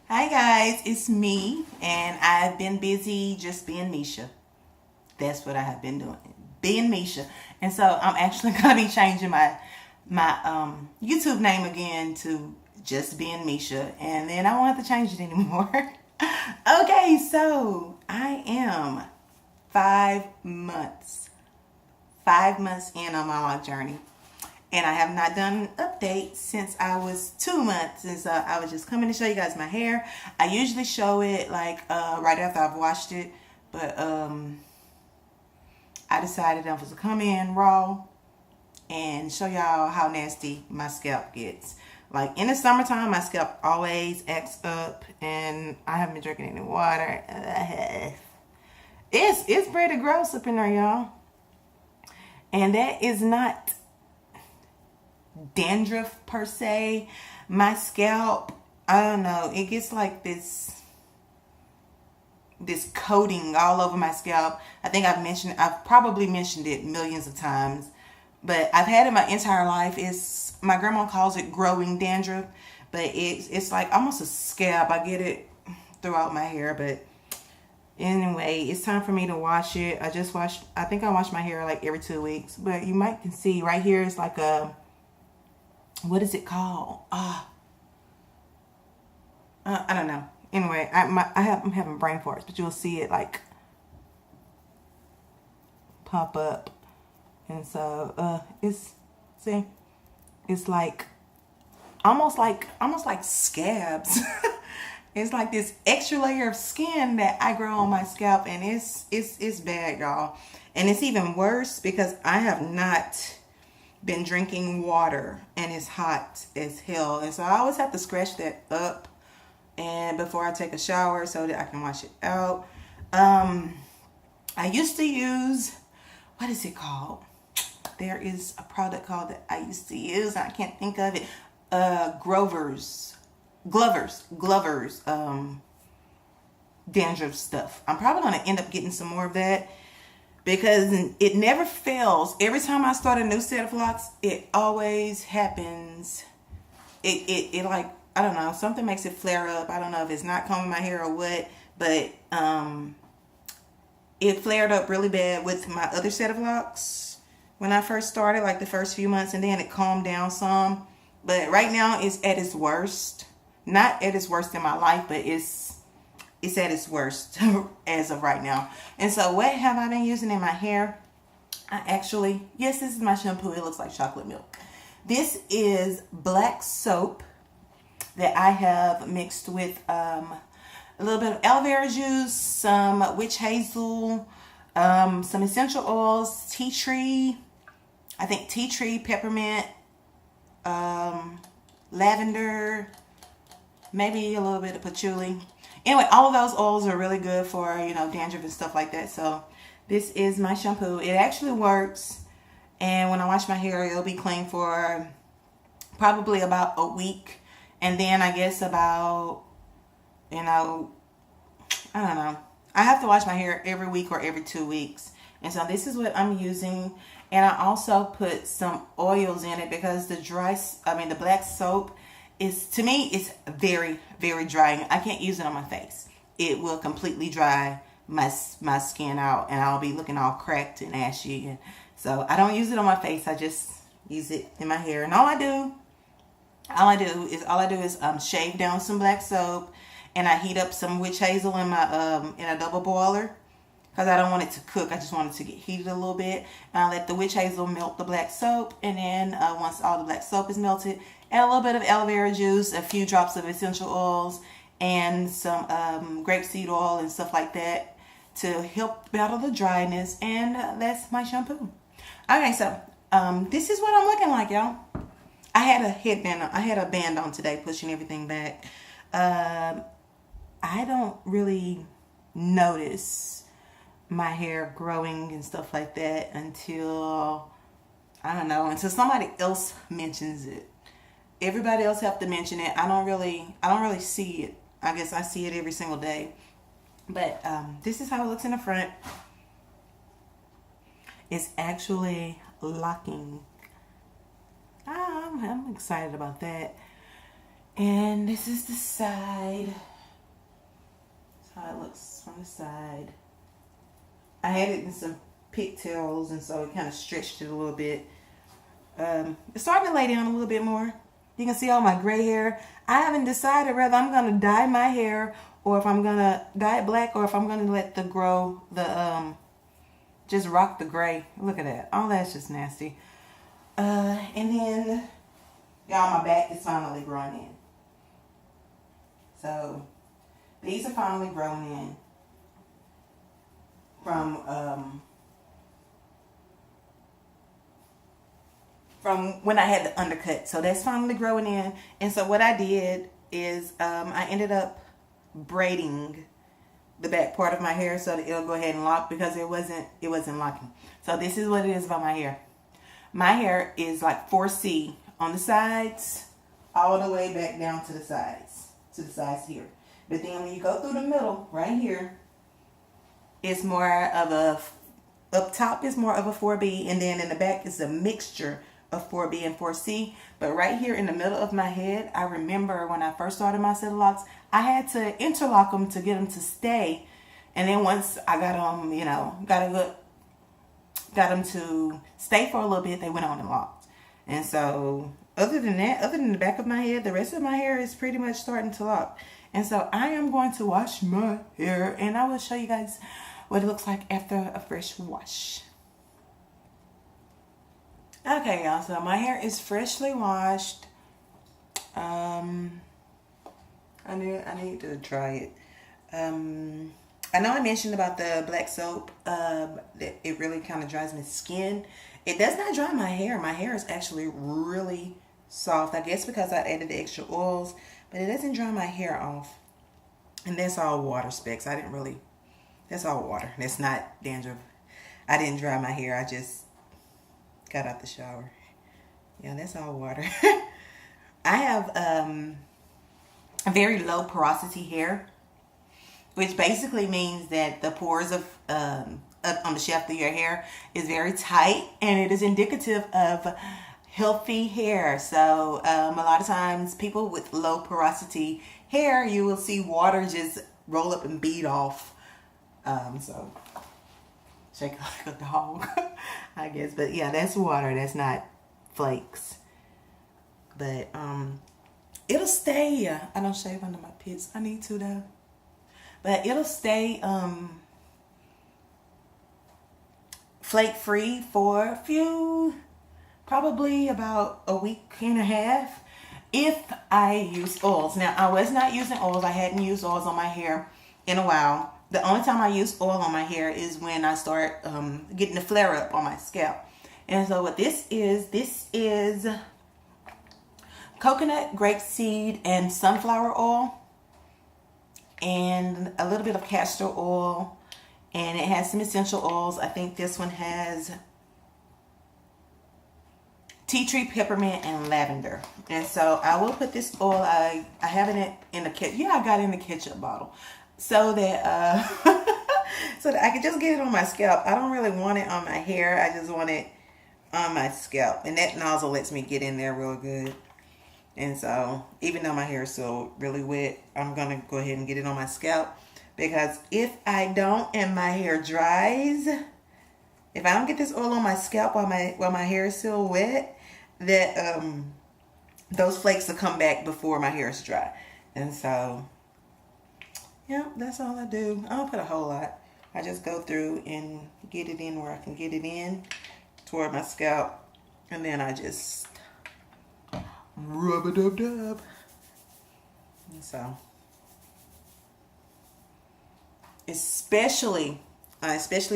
Hi guys, it's me, and I've been busy just being Misha. That's what I have been doing, being Misha. And so I'm actually gonna be changing my YouTube name again to just being Misha, and then I won't have to change it anymore. Okay, so I am 5 months, 5 months in on my life journey, and I have not done an update since I was 2 months. And so I was just coming to show you guys my hair. I usually show it like right after I've washed it, but I decided I was to come in raw and show y'all how nasty my scalp gets. Like in the summertime, my scalp always acts up, and I haven't been drinking any water. It's pretty gross up in there, y'all. And that is not dandruff per se. My scalp, I don't know, it gets like this coating all over my scalp. I think I've probably mentioned it millions of times, but I've had it my entire life. It's my grandma calls it growing dandruff, but it's like almost a scab. I get it throughout my hair, but anyway, it's time for me to wash it. I think I wash my hair like every 2 weeks, but you might can see right here it's like a, what is it called? I don't know. Anyway, I'm having brain farts, but you'll see it like pop up, and so it's like almost like scabs. It's like this extra layer of skin that I grow on my scalp, and it's bad, y'all. And it's even worse because I have not been drinking water, and it's hot as hell, and so I always have to scratch that up and before I take a shower so that I can wash it out. I used to use, what is it called? There is a product called that I used to use, and I can't think of it. Glover's dandruff stuff. I'm probably going to end up getting some more of that because it never fails. Every time I start a new set of locks, it always happens. It like, I don't know, something makes it flare up. I don't know if it's not combing my hair or what, but it flared up really bad with my other set of locks when I first started, like the first few months, and then it calmed down some. But right now it's at its worst. Not at its worst in my life, but it's at its worst as of right now. And so what have I been using in my hair? Yes, this is my shampoo. It looks like chocolate milk. This is black soap that I have mixed with a little bit of aloe vera juice, some witch hazel, some essential oils, tea tree, peppermint, lavender, maybe a little bit of patchouli. Anyway, all of those oils are really good for, dandruff and stuff like that. So this is my shampoo. It actually works. And when I wash my hair, it'll be clean for probably about a week. And then I guess about, I don't know. I have to wash my hair every week or every 2 weeks. And so this is what I'm using. And I also put some oils in it because the black soap is, to me, it's very, very drying. I can't use it on my face. It will completely dry my skin out, and I'll be looking all cracked and ashy. And so I don't use it on my face. I just use it in my hair. And all I do is shave down some black soap, and I heat up some witch hazel in my in a double boiler because I don't want it to cook. I just want it to get heated a little bit. And I let the witch hazel melt the black soap, and then once all the black soap is melted, add a little bit of aloe vera juice, a few drops of essential oils, and some grapeseed oil and stuff like that to help battle the dryness. And that's my shampoo. Okay, so this is what I'm looking like, y'all. I had a headband on. I had a band on today, pushing everything back. I don't really notice my hair growing and stuff like that until, I don't know, until somebody else mentions it. Everybody else have to mention it. I don't really see it. I guess I see it every single day. But this is how it looks in the front. It's actually locking. I'm excited about that. And this is the side. how it looks from the side. I had it in some pigtails, and so it kind of stretched it a little bit. It's starting to lay down a little bit more. You can see all my gray hair. I haven't decided whether I'm going to dye my hair or if I'm going to dye it black or if I'm going to let just rock the gray. Look at that. All that's just nasty. And then, y'all, my back is finally growing in. So, these are finally grown in from when I had the undercut. So that's finally growing in. And so what I did is I ended up braiding the back part of my hair so that it'll go ahead and lock, because it wasn't locking. So this is what it is about my hair. My hair is like 4C on the sides, all the way back down to the sides here. But then when you go through the middle, right here, it's more of up top is more of a 4B, and then in the back is a mixture of 4B and 4C. But right here in the middle of my head, I remember when I first started my set of locks, I had to interlock them to get them to stay. And then once I got them, got them to stay for a little bit, they went on and locked. And so other than that, other than the back of my head, the rest of my hair is pretty much starting to lock. And so I am going to wash my hair, and I will show you guys what it looks like after a fresh wash. Okay, y'all, so my hair is freshly washed. I need to try it. I know I mentioned about the black soap, that it really kind of dries my skin. It does not dry my hair. My hair is actually really soft. I guess because I added the extra oils, but it doesn't dry my hair off. And that's all water specks. That's all water. That's not dandruff. I didn't dry my hair. I just got out the shower. Yeah, that's all water. I have a very low porosity hair, which basically means that the pores of on the shaft of your hair is very tight, and it is indicative of healthy hair. So a lot of times people with low porosity hair, you will see water just roll up and bead off. So shake like a dog, I guess. But yeah, that's water. That's not flakes. But it'll stay. I don't shave under my pits. I need to though. But it'll stay flake free for a few, probably about a week and a half, if I use oils. Now, I was not using oils. I hadn't used oils on my hair in a while. The only time I use oil on my hair is when I start getting the flare up on my scalp. And so what this is coconut, grapeseed, and sunflower oil, and a little bit of castor oil, and it has some essential oils. I think this one has tea tree, peppermint, and lavender. And so I will put this oil, I have it in the ketchup. Yeah, I got it in the ketchup bottle, so that so that I can just get it on my scalp. I don't really want it on my hair. I just want it on my scalp, and that nozzle lets me get in there real good. And so even though my hair is still really wet, I'm gonna go ahead and get it on my scalp, because if I don't and my hair dries, if I don't get this oil on my scalp while my hair is still wet, that those flakes will come back before my hair is dry. And so yeah, that's all I do. I don't put a whole lot. I just go through and get it in where I can get it in toward my scalp, and then I just rub-a-dub-dub. And so I especially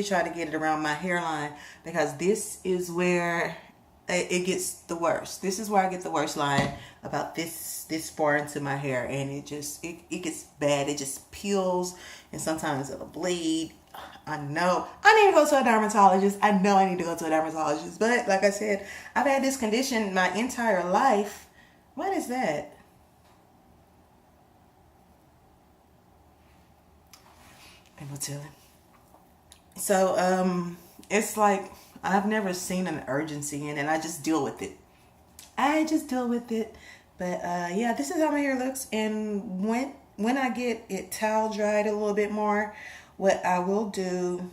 try to get it around my hairline, because this is where it gets the worst. This is where I get the worst line about this far into my hair, and it gets bad. It just peels, and sometimes it'll bleed. I know I need to go to a dermatologist. But like I said, I've had this condition my entire life. What is that? People telling. So it's like I've never seen an urgency in it. I just deal with it. But yeah, this is how my hair looks. And when I get it towel dried a little bit more, what I will do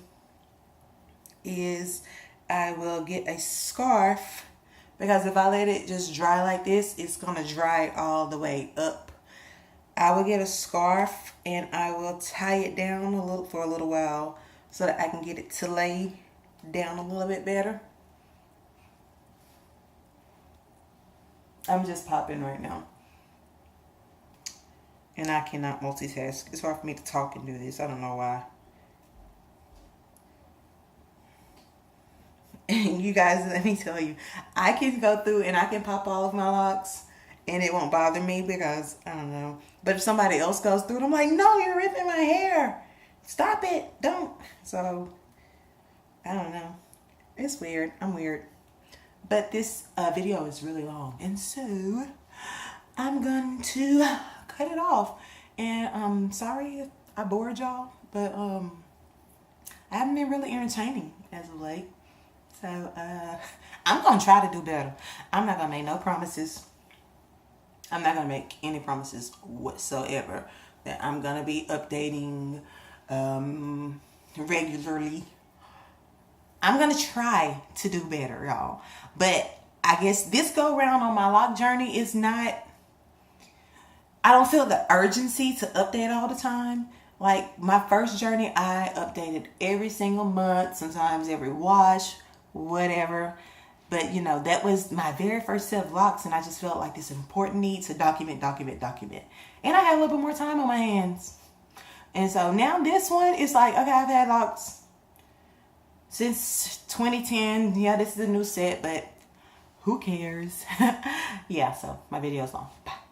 is I will get a scarf, because if I let it just dry like this, it's going to dry all the way up. I will get a scarf and I will tie it down for a little while so that I can get it to lay down a little bit better. I'm just popping right now. And I cannot multitask. It's hard for me to talk and do this. I don't know why. And you guys, let me tell you, I can go through and I can pop all of my locks and it won't bother me because, I don't know. But if somebody else goes through it, I'm like, no, you're ripping my hair. Stop it. Don't. So, I don't know. It's weird. I'm weird. But this video is really long. And so, I'm going to cut it off. And sorry if I bored y'all. But I haven't been really entertaining as of late. So, I'm going to try to do better. I'm not going to make no promises. I'm not going to make any promises whatsoever that I'm going to be updating regularly. I'm going to try to do better, y'all. But I guess this go around on my lock journey is not, I don't feel the urgency to update all the time. Like my first journey, I updated every single month, sometimes every wash, whatever. But, you know, that was my very first set of locks, and I just felt like this important need to document. And I had a little bit more time on my hands. And so now this one, it's like, okay, I've had locks since 2010. Yeah, this is a new set, but who cares? Yeah, so my video's long. Bye.